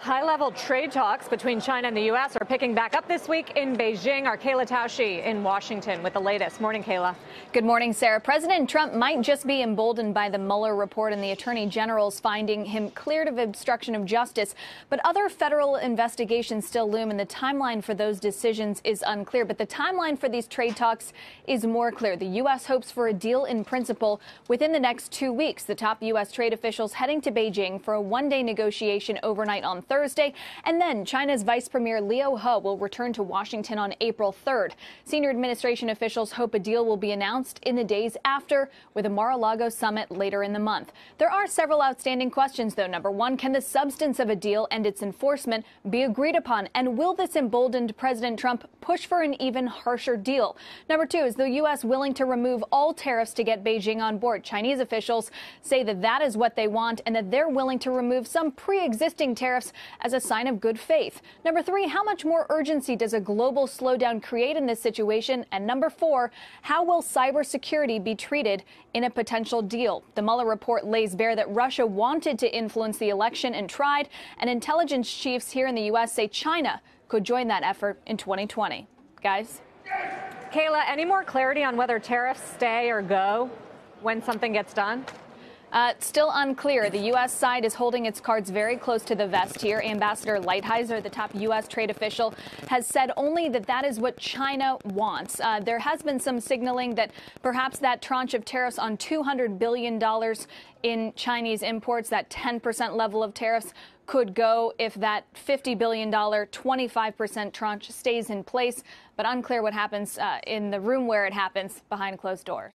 High-level trade talks between China and the U.S. are picking back up this week in Beijing. Our Kayla Tausche in Washington with the latest. Morning, Kayla. Good morning, Sarah. President Trump might just be emboldened by the Mueller report and the attorney general's finding him cleared of obstruction of justice. But other federal investigations still loom, and the timeline for those decisions is unclear. But the timeline for these trade talks is more clear. The U.S. hopes for a deal in principle within the next 2 weeks. The top U.S. trade officials heading to Beijing for a one-day negotiation overnight on Thursday. And then China's Vice Premier Liu He will return to Washington on April 3rd. Senior administration officials hope a deal will be announced in the days after, with a Mar-a-Lago summit later in the month. There are several outstanding questions, though. Number one, can the substance of a deal and its enforcement be agreed upon? And will this emboldened President Trump push for an even harsher deal? Number two, is the U.S. willing to remove all tariffs to get Beijing on board? Chinese officials say that that is what they want and that they're willing to remove some pre-existing tariffs as a sign of good faith. Number three, how much more urgency does a global slowdown create in this situation? And number four, how will cybersecurity be treated in a potential deal? The Mueller report lays bare that Russia wanted to influence the election and tried, and intelligence chiefs here in the U.S. say China could join that effort in 2020. Guys? Kayla, any more clarity on whether tariffs stay or go when something gets done? Still unclear. The U.S. side is holding its cards very close to the vest here. Ambassador Lighthizer, the top U.S. trade official, has said only that that is what China wants. There has been some signaling that perhaps that tranche of tariffs on $200 billion in Chinese imports, that 10% level of tariffs, could go if that $50 billion 25% tranche stays in place. But unclear what happens in the room where it happens behind closed doors.